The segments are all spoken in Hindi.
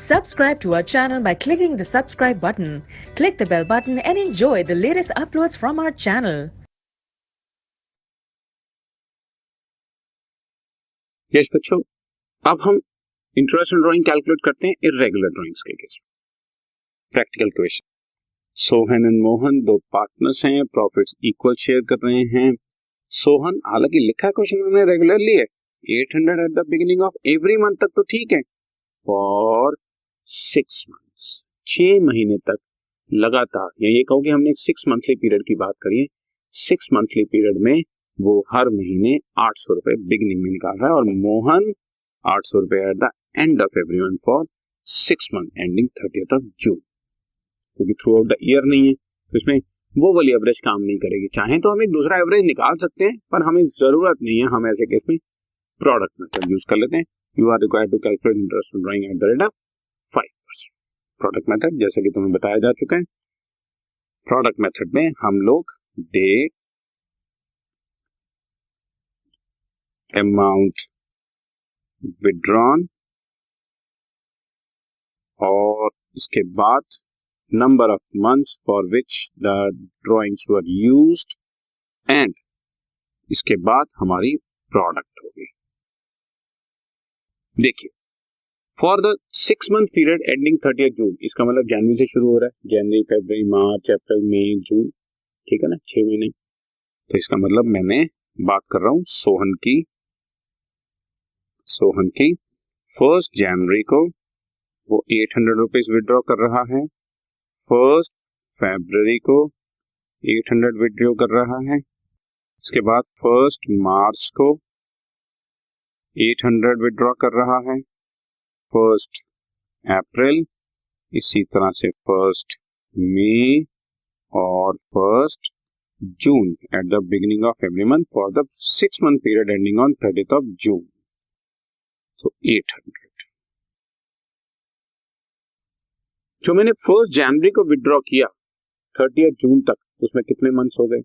Subscribe to our channel by clicking the subscribe button. Click the bell button and enjoy the latest uploads from our channel. Yes बच्चों, अब हम इंट्रोडक्शन ड्राइंग कैलकुलेट करते हैं इर्रेगुलर ड्राइंग्स के केस में। Practical question, Sohan and Mohan दो पार्टनर्स हैं, प्रॉफिट्स इक्वल शेयर कर रहे हैं। सोहन, हालांकि लिखा है क्वेश्चन में रेगुलरली है 800 eight the beginning of every month तक तो ठीक है, फॉर 6 मंथ्स 6 महीने तक लगातार, या ये कहो कि हमने 6 मंथली पीरियड की बात करी है, 6 मंथली पीरियड में वो हर महीने 800 रुपए बिगिनिंग में निकाल रहा है और मोहन 800 रुपए at the end of every month for 6 month ending 30th of जून। क्योंकि थ्रू आउट द ईयर नहीं है तो इसमें वो वाली एवरेज काम नहीं करेगी। चाहे तो हम एक दूसरा एवरेज निकाल सकते हैं, पर हमें जरूरत नहीं है। हम ऐसे केस में प्रोडक्ट मेथड यूज कर लेते हैं। You are required to calculate interest on drawing at the rate of 5%। Product method जैसे कि तुम्हें बताया जा चुका है, प्रोडक्ट मेथड में हम लोग डेट, अमाउंट विड्रॉन और इसके बाद number of months for which the drawings were used and इसके बाद हमारी प्रोडक्ट होगी। देखिए, for the 6 month period ending 30th जून, इसका मतलब जनवरी से शुरू हो रहा है, जनवरी फरवरी मार्च अप्रैल मई जून, ठीक है ना, 6 महीने। तो इसका मतलब मैंने बात कर रहा हूं सोहन की 1 जनवरी को वो 800 रुपीज विड्रॉ कर रहा है, 1 फरवरी को 800 विड्रॉ कर रहा है, इसके बाद 1 मार्च को 800 विड्रॉ कर रहा है, 1 अप्रैल, इसी तरह से 1 मई और 1 जून at the beginning of every month for the 6 month period ending on 30th of June. तो 800 जो मैंने 1 जनवरी को विड्रॉ किया 30th जून तक, उसमें कितने मंथ्स हो गए?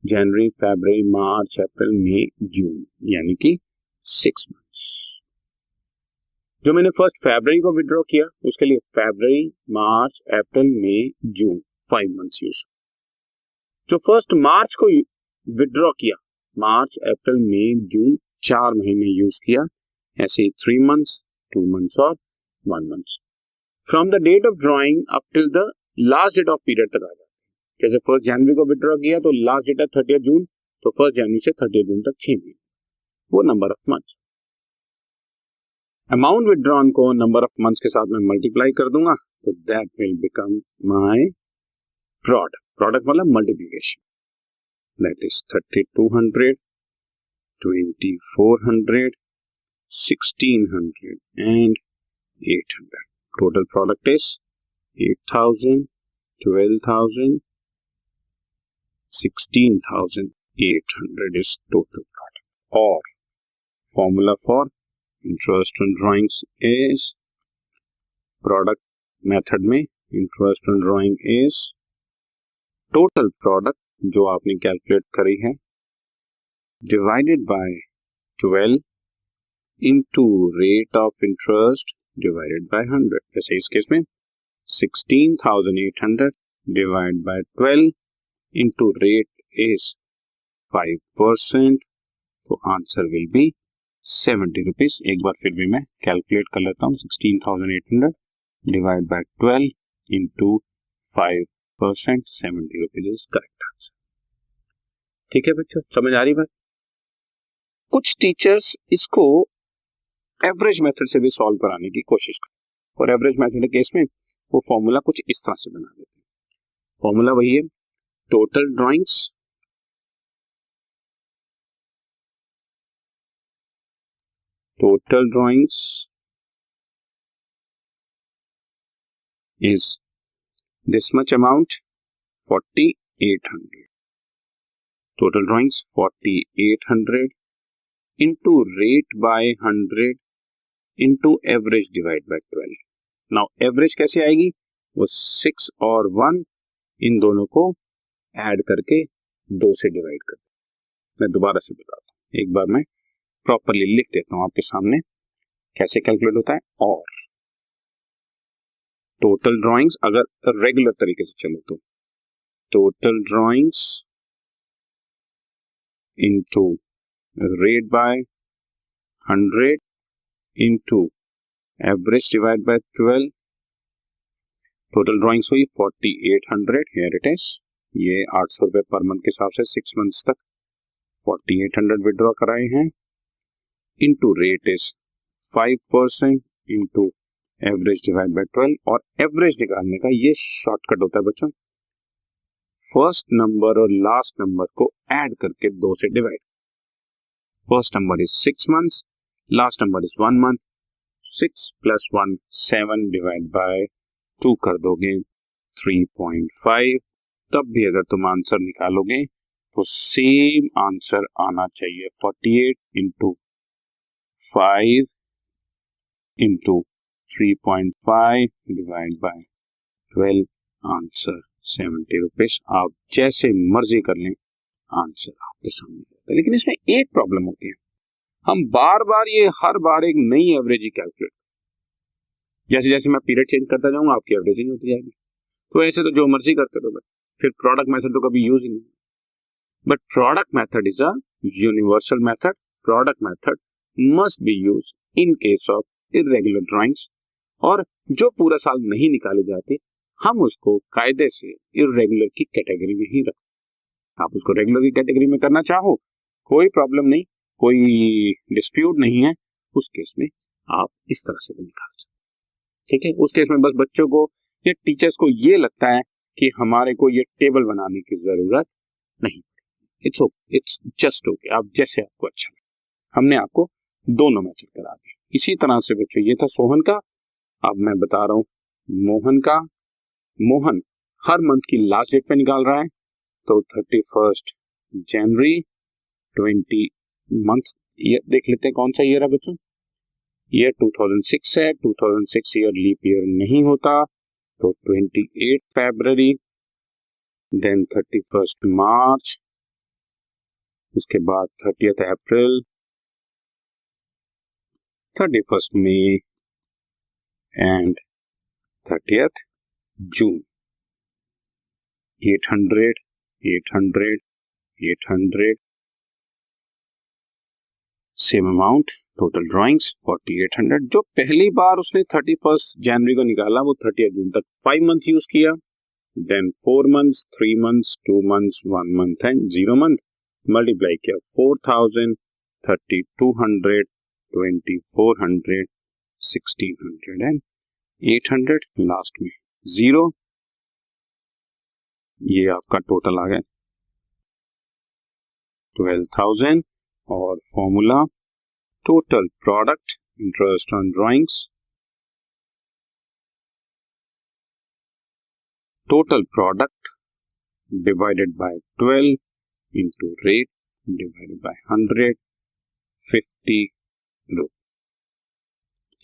जनवरी फरवरी मार्च अप्रैल मई जून, यानी कि 6 मंथ्स। जो मैंने 1 फरवरी को विड्रॉ किया उसके लिए फरवरी मार्च अप्रैल मई जून 5 मंथ्स यूज। जो 1 मार्च को विड्रॉ किया, मार्च अप्रैल मई जून 4 महीने यूज किया, ऐसे ही 3 मंथ्स 2 मंथ्स और 1 month. From the date of drawing up till the last date of period तक आ जाता है। जैसे 1 जनवरी को विड्रॉ किया तो लास्ट डेट है 30th जून, तो 1 जनवरी से 30th जून तक 6 महीने, वो number of months. Amount withdrawn को नंबर ऑफ मंथ्स के साथ में मल्टीप्लाई कर दूंगा तो that will become my product. Product मतलब multiplication, that is 3200, 2400, 1600 and 800। Total product is 8000, 12,000, 16,800 is total product. Or formula for interest on drawings is, product method में interest on drawing is total product जो आपने कैलकुलेट करी है divided by 12 into rate of interest divided by 100। जैसे इस केस में 16,800 divided by 12 into rate is 5%, तो आंसर विल बी 70 रुपीज। एक बार फिर भी मैं कैलकुलेट कर लेता हूँ, 16,800 divide by 12 into 5%, 70 rupees is correct answer. ठीक है बच्चों, समझ आ रही बात? कुछ टीचर्स इसको एवरेज मेथड से भी सॉल्व कराने की कोशिश करते हैं, और एवरेज मेथड के केस में वो फॉर्मूला कुछ इस तरह से बना देते हैं। फॉर्मूला वही है, total drawings is this much amount 4800, total drawings 4800 into rate by 100 into average divide by 12। now average कैसे आएगी? वो 6 और 1 इन दोनों को ऐड करके 2 से डिवाइड कर। मैं दोबारा से बताता हूँ, एक बार मैं प्रॉपरली लिख देता हूँ आपके सामने कैसे कैलकुलेट होता है। और टोटल ड्राइंग्स अगर रेगुलर तरीके से चलो तो total drawings into rate by 100 into average divide by 12, total drawings हुई 4800, हियर इट इज। ये 800 रुपए पर मंथ के हिसाब से 6 मंथ्स तक 4800 विड्रॉ कराए हैं, into rate is 5% into average divide by 12, और एवरेज निकालने का ये शॉर्टकट होता है बच्चों, फर्स्ट नंबर और लास्ट नंबर को ऐड करके 2 से divide. First number is 6 months, last number is 1 month, 6 + 1 7 divide by 2 कर दोगे 3.5, तब भी अगर तुम आंसर निकालोगे तो सेम आंसर आना चाहिए 48 into 5 into 3.5 divide by 12, answer 70 rupees. आप जैसे मर्जी कर लें, आंसर आपके सामने होता है। लेकिन इसमें एक प्रॉब्लम होती है, हम बार बार ये हर बार एक नई एवरेज ही कैलकुलेट, जैसे जैसे मैं पीरियड चेंज करता जाऊंगा आपकी एवरेज ही होती जाएगी। तो ऐसे तो जो मर्जी करते रहो, फिर प्रोडक्ट मेथड तो कभी यूज ही नहीं। But product method is a universal method. Product method must be use in case of irregular drawings, और जो पूरा साल नहीं निकाले जाते हम उसको कायदे से इरेगुलर की कैटेगरी में ही रखते। आप उसको रेगुलर की कैटेगरी में करना चाहो कोई प्रॉब्लम नहीं, कोई डिस्प्यूट नहीं है, उस केस में आप इस तरह से भी निकाल सकते। ठीक है, उस केस में बस बच्चों को या टीचर्स को ये लगता है कि हमारे को ये टेबल बनाने की जरूरत नहीं, इट्स जस्ट ओके, आप जैसे आपको अच्छा लगे। हमने आपको दोनों मेथड करा दिए। इसी तरह से बच्चों ये था सोहन का, अब मैं बता रहा हूं मोहन का। मोहन हर मंथ की लास्ट डेट पे निकाल रहा है, तो 31 जनवरी 20 मंथ, ये देख लेते हैं कौन सा ईयर है बच्चों। ईयर 2006 है, 2006 ईयर लीप ईयर नहीं होता, तो 28 फरवरी, देन 31 मार्च, उसके बाद 30 अप्रैल, 31 मई एंड 30 जून। 800 800 800 सेम अमाउंट, टोटल ड्राइंग्स 4800। जो पहली बार उसने 31 जनवरी को निकाला वो 30 जून तक 5 मंथ यूज किया, then 4 months, 3 months, 2 months, 1 month and 0 month, multiply किया 4000, 3200, 2400, 1600 एंड 800, लास्ट में 0। ये आपका टोटल आ गया 12,000, और formula total product interest on drawings, total product divided by 12 into rate divided by 150 rupees.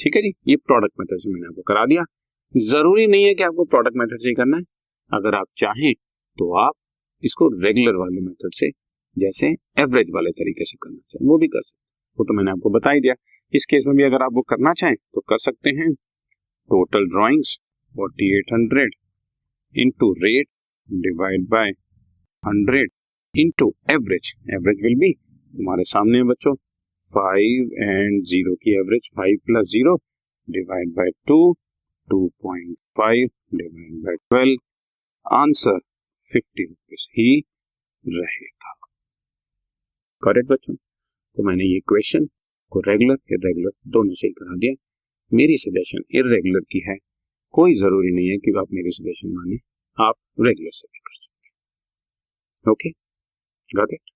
ठीक है जी, ये प्रोडक्ट मेथड से मैंने आपको करा दिया। जरूरी नहीं है कि आपको प्रोडक्ट मेथड से ही करना है, अगर आप चाहें तो आप इसको रेगुलर वाले मेथड से, जैसे एवरेज वाले तरीके से करना चाहें वो भी कर सकते हैं, वो तो मैंने आपको बता ही दिया। इस केस में भी अगर आप वो करना चाहें तो कर सकते हैं। Total drawings 4800 into rate divide by 100 into average, average will be तुम्हारे सामने है बच्चों 5 एंड 0 की average, 5 + 0 divide by 2, 2.5 divide by 12, answer 50 rupees ही रहेगा। करेक्ट बच्चों, तो मैंने ये क्वेश्चन को रेगुलर इरेगुलर दोनों से ही करा दिया। मेरी सजेशन इरेगुलर की है, कोई जरूरी नहीं है कि आप मेरी सजेशन माने, आप रेगुलर से भी कर सकते हैं। Okay, got it.